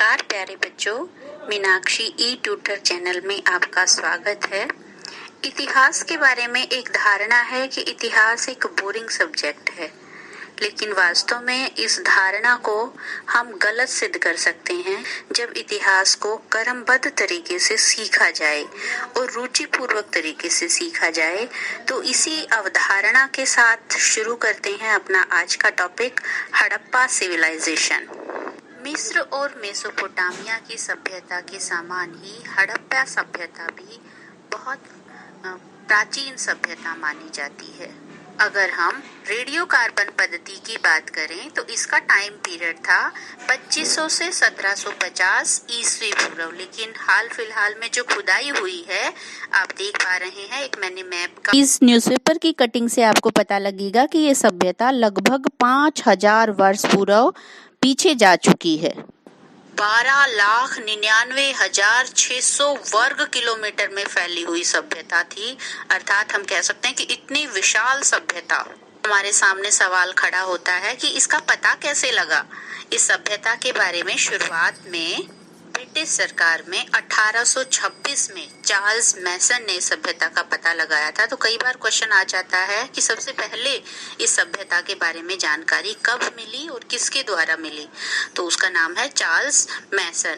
नमस्कार प्यारे बच्चों, मीनाक्षी ई ट्यूटर चैनल में आपका स्वागत है। इतिहास के बारे में एक धारणा है कि इतिहास एक बोरिंग सब्जेक्ट है, लेकिन वास्तव में इस धारणा को हम गलत सिद्ध कर सकते हैं जब इतिहास को क्रमबद्ध तरीके से सीखा जाए और रुचिपूर्वक तरीके से सीखा जाए। तो इसी अवधारणा के साथ शुरू करते हैं अपना आज का टॉपिक, हड़प्पा सिविलाइजेशन। मिस्र और मेसोपोटामिया की सभ्यता के समान ही हड़प्पा सभ्यता भी बहुत प्राचीन सभ्यता मानी जाती है। अगर हम रेडियो कार्बन पद्धति की बात करें तो इसका टाइम पीरियड था 2500 से 1750 ईस्वी पूर्व, लेकिन हाल फिलहाल में जो खुदाई हुई है आप देख पा रहे हैं, एक मैंने मैप का इस न्यूज़पेपर की कटिंग से आपको पता लगेगा कि ये सभ्यता लगभग 5000 वर्ष पूर्व पीछे जा चुकी है। 12,99,600 वर्ग किलोमीटर में फैली हुई सभ्यता थी। अर्थात हम कह सकते हैं कि इतनी विशाल सभ्यता। हमारे सामने सवाल खड़ा होता है कि इसका पता कैसे लगा। इस सभ्यता के बारे में शुरुआत में ब्रिटिश सरकार में 1826 में चार्ल्स मैसन ने सभ्यता का पता लगाया था। तो कई बार क्वेश्चन आ जाता है कि सबसे पहले इस सभ्यता के बारे में जानकारी कब मिली और किसके द्वारा मिली, तो उसका नाम है चार्ल्स मैसन।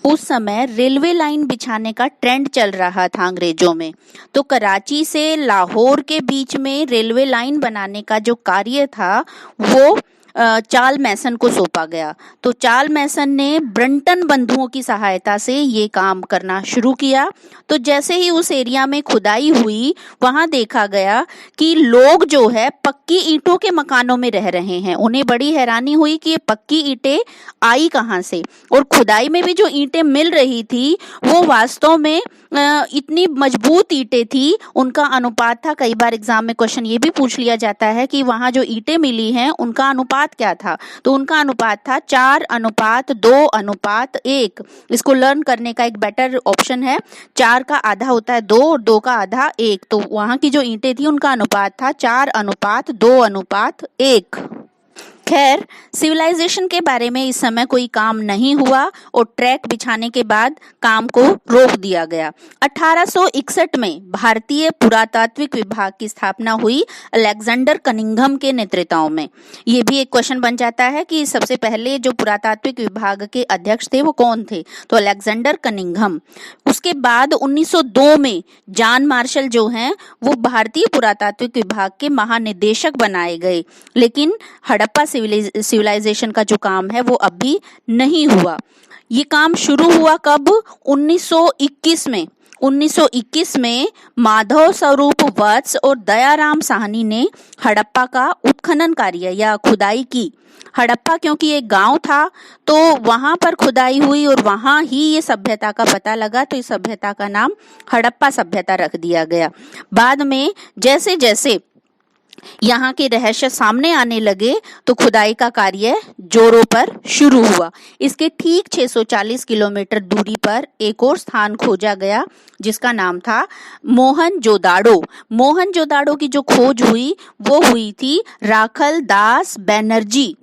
उस समय रेलवे लाइन बिछाने का ट्रेंड चल रहा था अंग्रेजों में, तो कराची से लाहौर के बीच में रेलवे लाइन बनाने का जो कार्य था वो चार्ल्स मैसन को सौंपा गया। तो चार्ल्स मैसन ने ब्रंटन बंधुओं की सहायता से ये काम करना शुरू किया। तो जैसे ही उस एरिया में खुदाई हुई, वहां देखा गया कि लोग जो है पक्की ईंटों के मकानों में रह रहे हैं। उन्हें बड़ी हैरानी हुई कि ये पक्की ईंटें आई कहां से, और खुदाई में भी जो ईंटें मिल रही थी वो वास्तव में इतनी मजबूत ईंटें थी। उनका अनुपात था, कई बार एग्जाम में क्वेश्चन ये भी पूछ लिया जाता है कि वहां जो ईंटें मिली हैं उनका अनुपात क्या था। तो उनका अनुपात था 4:2:1। इसको लर्न करने का एक बेटर ऑप्शन है, 4 का आधा होता है 2 और 2 का आधा 1। तो वहां की जो ईंटें थी उनका अनुपात था 4:2:1। खैर, सिविलाइजेशन के बारे में इस समय कोई काम नहीं हुआ और ट्रैक बिछाने के बाद काम को रोक दिया गया। 1861 में भारतीय पुरातात्विक विभाग की स्थापना हुई अलेक्जेंडर कनिंघम के नेतृत्व में। ये भी एक क्वेश्चन बन जाता है कि सबसे पहले जो पुरातात्विक विभाग के अध्यक्ष थे वो कौन थे, तो अलेक्जेंडर कनिंघम। उसके बाद 1902 में जॉन मार्शल जो हैं वो भारतीय पुरातात्विक विभाग के महानिदेशक बनाए गए, लेकिन हड़प्पा सिविलाइजेशन का जो काम है वो अभी नहीं हुआ। ये काम शुरू हुआ कब? 1921 में माधव स्वरूप वत्स और दयाराम साहनी ने हड़प्पा का उत्खनन कार्य या खुदाई की। हड़प्पा क्योंकि एक गांव था तो वहां पर खुदाई हुई और वहां ही ये सभ्यता का पता लगा, तो इस सभ्यता का नाम हड़प्पा सभ्यता रख दिया गया। बाद में जैसे जैसे यहाँ के रहस्य सामने आने लगे तो खुदाई का कार्य जोरों पर शुरू हुआ। इसके ठीक 640 किलोमीटर दूरी पर एक और स्थान खोजा गया जिसका नाम था मोहनजोदाड़ो। मोहनजोदाड़ो की जो खोज हुई वो हुई थी राखल दास बैनर्जी।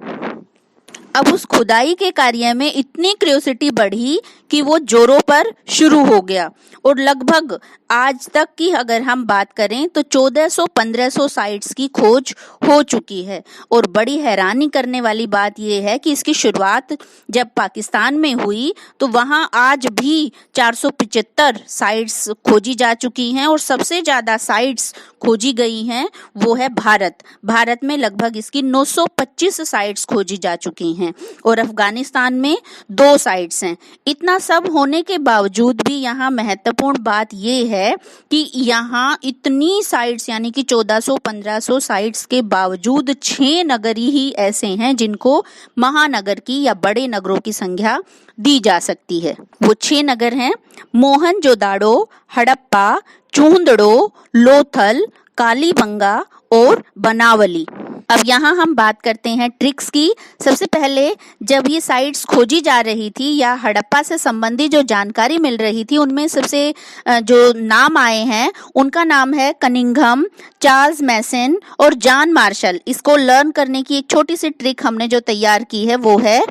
अब उस खुदाई के कार्य में इतनी क्यूरियोसिटी बढ़ी कि वो जोरों पर शुरू हो गया और लगभग आज तक की अगर हम बात करें तो 1400-1500 साइट्स की खोज हो चुकी है। और बड़ी हैरानी करने वाली बात यह है कि इसकी शुरुआत जब पाकिस्तान में हुई तो वहां आज भी 475 साइट्स खोजी जा चुकी हैं और सबसे ज्यादा साइट्स खोजी गई हैं वो है भारत में लगभग इसकी 925 साइट्स खोजी जा चुकी हैं और अफगानिस्तान में 2 साइट्स हैं। इतना सब होने के बावजूद भी यहाँ महत्वपूर्ण बात ये है कि यहाँ इतनी साइट्स यानी कि 1400-1500 साइट्स के बावजूद 6 नगरी ही ऐसे हैं जिनको महानगर की या बड़े नगरों की संज्ञा दी जा सकती है। वो 6 नगर हैं मोहनजोदाड़ो, हड़प्पा, चूंदड़ो, लोथल, कालीबंगा और बनावली। अब यहाँ हम बात करते हैं ट्रिक्स की। सबसे पहले जब ये साइट्स खोजी जा रही थी या हड़प्पा से संबंधित जो जानकारी मिल रही थी उनमें सबसे जो नाम आए हैं उनका नाम है कनिंघम, चार्ल्स मैसन और जॉन मार्शल। इसको लर्न करने की एक छोटी सी ट्रिक हमने जो तैयार की है वो है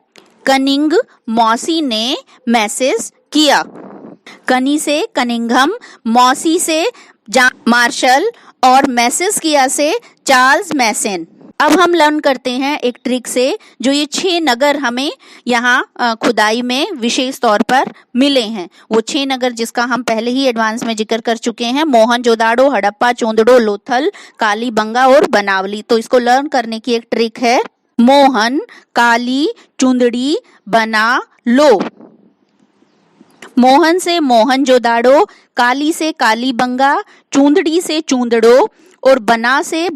कनिंग मौसी ने मैसेज किया। कनी से कनिंघम, मौसी से मार्शल और मैसेज किया से चार्ल्स मैसन। अब हम लर्न करते हैं एक ट्रिक से, जो ये 6 नगर हमें यहाँ खुदाई में विशेष तौर पर मिले हैं। वो 6 नगर जिसका हम पहले ही एडवांस में जिक्र कर चुके हैं, मोहनजोदाड़ो, हड़प्पा, चोंदड़ो, लोथल, कालीबंगा और बनावली। तो इसको लर्न करने की एक ट्रिक है, मोहन, काली, चुंदड़ी, बना, लो। मोहन से मोहनजोदाड़ो, काली से कालीबंगा, चूंदड़ी से चूंदड़ो और बना से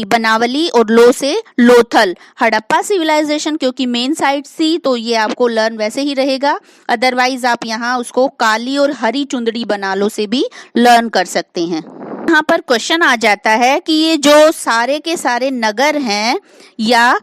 बनावली और लो से लोथल। हड़प्पा सिविलाइजेशन क्योंकि मेन साइट थी तो ये आपको लर्न वैसे ही रहेगा, अदरवाइज आप यहाँ उसको काली और हरी चुंदड़ी बना लो से भी लर्न कर सकते हैं। यहाँ पर क्वेश्चन आ जाता है कि ये जो सारे के सारे नगर हैं या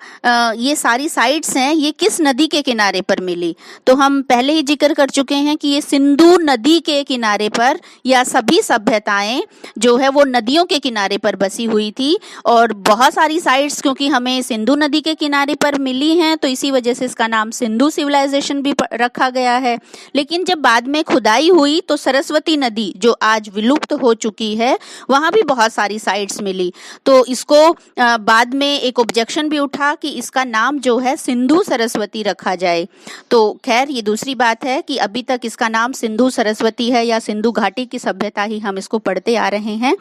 ये सारी साइट्स हैं, ये किस नदी के किनारे पर मिली। तो हम पहले ही जिक्र कर चुके हैं कि ये सिंधु नदी के किनारे पर, या सभी सभ्यताएं जो है वो नदियों के किनारे पर बसी हुई थी। और बहुत सारी साइट्स क्योंकि हमें सिंधु नदी के किनारे पर मिली हैं तो इसी वजह से इसका नाम सिंधु सिविलाइजेशन भी रखा गया है। लेकिन जब बाद में खुदाई हुई तो सरस्वती नदी जो आज विलुप्त हो चुकी है, वहां भी बहुत सारी साइट्स मिली। तो इसको बाद में एक ऑब्जेक्शन भी उठा कि इसका नाम जो है सिंधु सरस्वती रखा जाए। तो खैर ये दूसरी बात है कि अभी तक इसका नाम सिंधु सरस्वती है या सिंधु घाटी की सभ्यता ही हम इसको पढ़ते आ रहे हैं।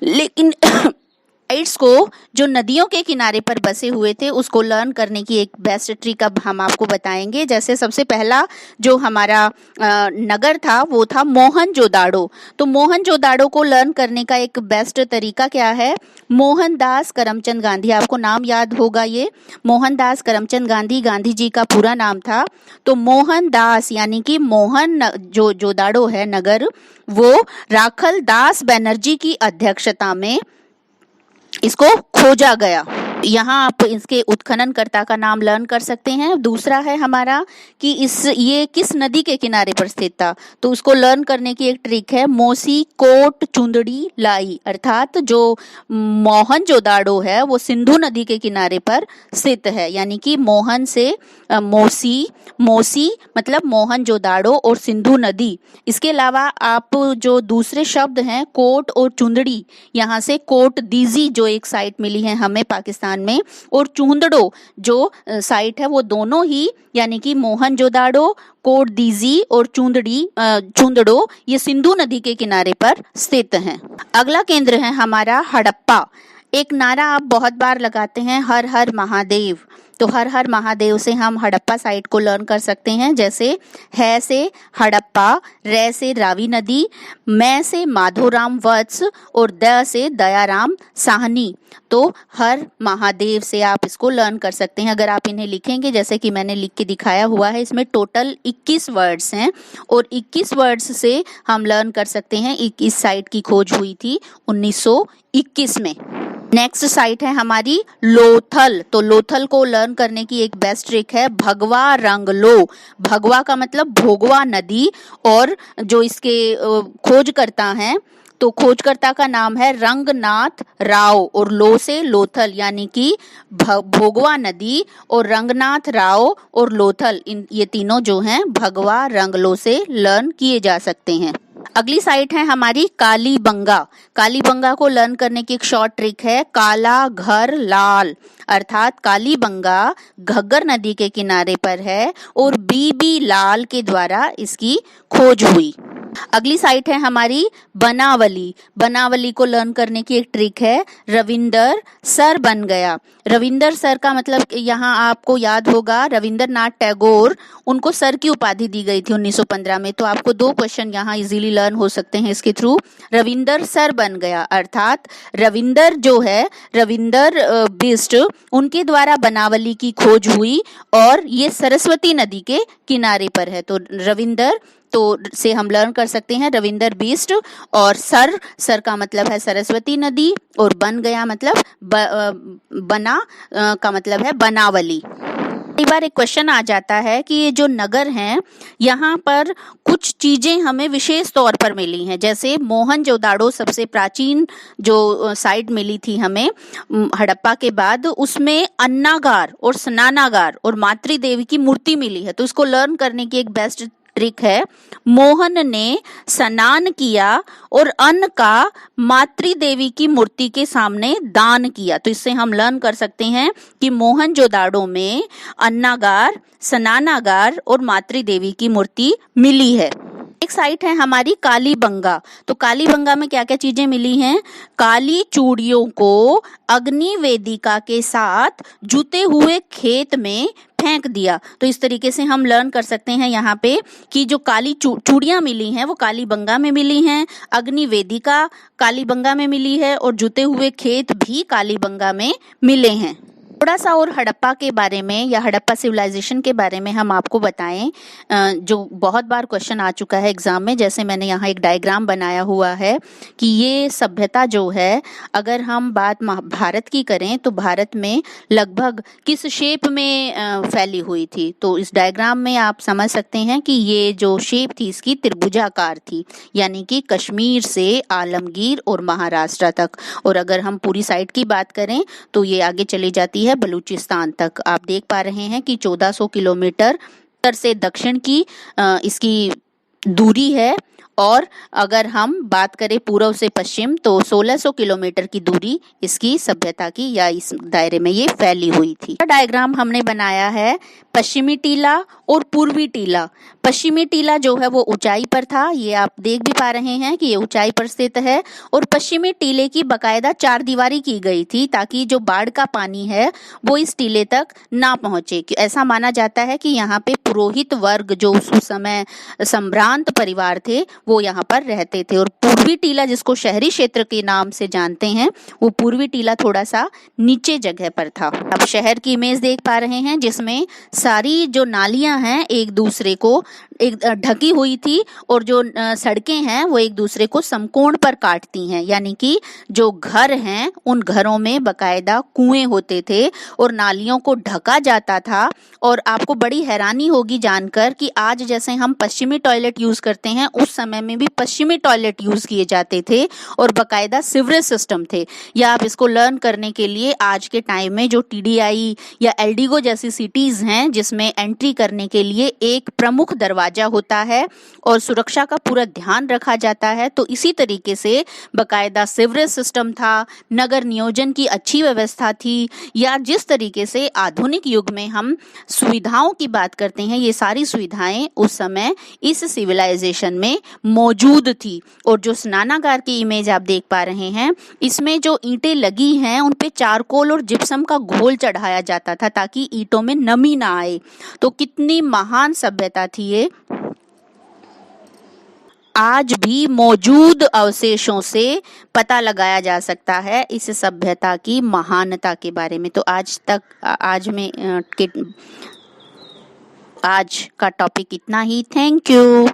लेकिन साइट्स को जो नदियों के किनारे पर बसे हुए थे उसको लर्न करने की एक बेस्ट ट्रिक अब हम आपको बताएंगे। जैसे सबसे पहला जो हमारा नगर था वो था मोहनजोदाड़ो। तो मोहनजोदाड़ो को लर्न करने का एक बेस्ट तरीका क्या है, मोहनदास करमचंद गांधी, आपको नाम याद होगा ये मोहनदास करमचंद गांधी, गांधी जी का पूरा नाम था। तो मोहनदास यानी कि मोहन जो जोदाड़ो है नगर, वो राखल दास बनर्जी की अध्यक्षता में इसको खोजा गया। यहाँ आप इसके उत्खननकर्ता का नाम लर्न कर सकते हैं। दूसरा है हमारा कि ये किस नदी के किनारे पर स्थित था, तो उसको लर्न करने की एक ट्रिक है, मोसी कोट चुंदड़ी लाई, अर्थात जो मोहनजोदाड़ो है वो सिंधु नदी के किनारे पर स्थित है। यानी कि मोहन से मोसी मतलब मोहनजोदाड़ो और सिंधु नदी। इसके अलावा आप जो दूसरे शब्द हैं कोट और चुंदड़ी, यहाँ से कोट दीजी जो एक साइट मिली है हमें पाकिस्तान में, और चूंदड़ो जो साइट है वो दोनों ही यानी कि मोहनजोदाड़ो, कोट दीजी और चूंदड़ो ये सिंधु नदी के किनारे पर स्थित हैं। अगला केंद्र है हमारा हड़प्पा। एक नारा आप बहुत बार लगाते हैं, हर हर महादेव। तो हर हर महादेव से हम हड़प्पा साइट को लर्न कर सकते हैं। जैसे है से हड़प्पा, रे से रावी नदी, मैं से माधोराम वत्स और द से दयाराम साहनी। तो हर महादेव से आप इसको लर्न कर सकते हैं। अगर आप इन्हें लिखेंगे जैसे कि मैंने लिख के दिखाया हुआ है, इसमें टोटल 21 वर्ड्स हैं और 21 वर्ड्स से हम लर्न कर सकते हैं। इस साइट की खोज हुई थी 1921 में। नेक्स्ट साइट है हमारी लोथल। तो लोथल को लर्न करने की एक बेस्ट ट्रिक है, भगवा रंग लो। भगवा का मतलब भोगवा नदी, और जो इसके खोजकर्ता हैं तो खोजकर्ता का नाम है रंगनाथ राव, और लो से लोथल यानी कि भोगवा नदी और रंगनाथ राव और लोथल, ये तीनों जो हैं भगवा रंगलो से लर्न किए जा सकते हैं। अगली साइट है हमारी कालीबंगा। कालीबंगा को लर्न करने की एक शॉर्ट ट्रिक है, काला घर लाल, अर्थात कालीबंगा घग्गर नदी के किनारे पर है और बीबी लाल के द्वारा इसकी खोज हुई। अगली साइट है हमारी बनावली। बनावली को लर्न करने की एक ट्रिक है, रविंदर सर बन गया। रविंदर सर का मतलब यहाँ आपको याद होगा रविंद्रनाथ टैगोर, उनको सर की उपाधि दी गई थी 1915 में। तो आपको 2 क्वेश्चन यहाँ इजीली लर्न हो सकते हैं इसके थ्रू। रविंदर सर बन गया अर्थात रविंदर जो है, रविंदर बिस्ट, उनके द्वारा बनावली की खोज हुई और ये सरस्वती नदी के किनारे पर है। तो रविंदर तो से हम लर्न कर सकते हैं रविंदर बिस्ट, और सर का मतलब है सरस्वती नदी, और बन गया मतलब बना का मतलब है बनावली। कई बार एक क्वेश्चन आ जाता है कि ये जो नगर हैं यहाँ पर कुछ चीजें हमें विशेष तौर पर मिली हैं, जैसे मोहनजोदाड़ो सबसे प्राचीन जो साइट मिली थी हमें हड़प्पा के बाद, उसमें अन्नागार और स्नानागार और मातृ देवी की मूर्ति मिली है। तो इसको लर्न करने की एक बेस्ट ट्रिक है, मोहन ने स्नान किया और अन्न का मातृ देवी की मूर्ति के सामने दान किया। तो इससे हम लर्न कर सकते हैं कि मोहनजोदाड़ो में अन्नागार, स्नानागार और मातृ देवी की मूर्ति मिली है। एक साइट है हमारी कालीबंगा। तो कालीबंगा में क्या क्या चीजें मिली हैं? काली चूड़ियों को अग्नि वेदिका के साथ जुते हुए खेत में फेंक दिया। तो इस तरीके से हम लर्न कर सकते हैं यहाँ पे कि जो काली चूड़ियां मिली हैं वो कालीबंगा में मिली हैं, अग्नि वेदिका कालीबंगा में मिली है और जुते हुए खेत भी कालीबंगा में मिले हैं। थोड़ा सा और हड़प्पा के बारे में या हड़प्पा सिविलाइजेशन के बारे में हम आपको बताएं, जो बहुत बार क्वेश्चन आ चुका है एग्जाम में। जैसे मैंने यहाँ एक डायग्राम बनाया हुआ है कि ये सभ्यता जो है, अगर हम बात भारत की करें तो भारत में लगभग किस शेप में फैली हुई थी। तो इस डायग्राम में आप समझ सकते हैं कि ये जो शेप थी इसकी त्रिभुजाकार थी, यानी कि कश्मीर से आलमगीर और महाराष्ट्र तक। और अगर हम पूरी साइड की बात करें तो ये आगे चली जाती है बलूचिस्तान तक। आप देख पा रहे हैं कि 1400 किलोमीटर उत्तर से दक्षिण की इसकी दूरी है, और अगर हम बात करें पूर्व से पश्चिम तो 1600 किलोमीटर की दूरी इसकी सभ्यता की या इस दायरे में ये फैली हुई थी। डायग्राम हमने बनाया है पश्चिमी टीला और पूर्वी टीला। पश्चिमी टीला जो है वो ऊंचाई पर था, ये आप देख भी पा रहे हैं कि ये ऊंचाई पर स्थित है, और पश्चिमी टीले की बकायदा चारदीवारी की गई थी ताकि जो बाढ़ का पानी है वो इस टीले तक ना पहुंचे। ऐसा माना जाता है कि यहाँ पे पुरोहित वर्ग जो उस समय संभ्रांत परिवार थे वो यहाँ पर रहते थे। और पूर्वी टीला जिसको शहरी क्षेत्र के नाम से जानते हैं, वो पूर्वी टीला थोड़ा सा नीचे जगह पर था। अब शहर की इमेज देख पा रहे हैं जिसमें सारी जो नालियां हैं एक दूसरे को एक ढकी हुई थी, और जो सड़कें हैं वो एक दूसरे को समकोण पर काटती हैं, यानी कि जो घर हैं उन घरों में बकायदा कुएं होते थे और नालियों को ढका जाता था। और आपको बड़ी हैरानी होगी जानकर कि आज जैसे हम पश्चिमी टॉयलेट यूज करते हैं, उस समय में भी पश्चिमी टॉयलेट यूज किए जाते थे और बकायदा सीवरेज सिस्टम थे। या आप इसको लर्न करने के लिए आज के टाइम में जो TDI या एल्डिगो जैसी सिटीज हैं जिसमें एंट्री करने के लिए एक प्रमुख दरवाजा होता है और सुरक्षा का पूरा ध्यान रखा जाता है, तो इसी तरीके से बकायदा सीवरेज सिस्टम था, नगर नियोजन की अच्छी व्यवस्था थी, या जिस तरीके से आधुनिक युग में हम सुविधाओं की बात करते हैं, ये सारी सुविधाएं उस समय इस सिविलाइजेशन में मौजूद थी। और जो स्नानागार की इमेज आप देख पा रहे हैं, इसमें जो ईंटें लगी हैं उन पे चारकोल और जिप्सम का घोल चढ़ाया जाता था ताकि ईंटों में नमी ना आए। तो कितनी महान सभ्यता थी ये। आज भी मौजूद अवशेषों से पता लगाया जा सकता है इस सभ्यता की महानता के बारे में। तो आज का टॉपिक इतना ही। Thank you.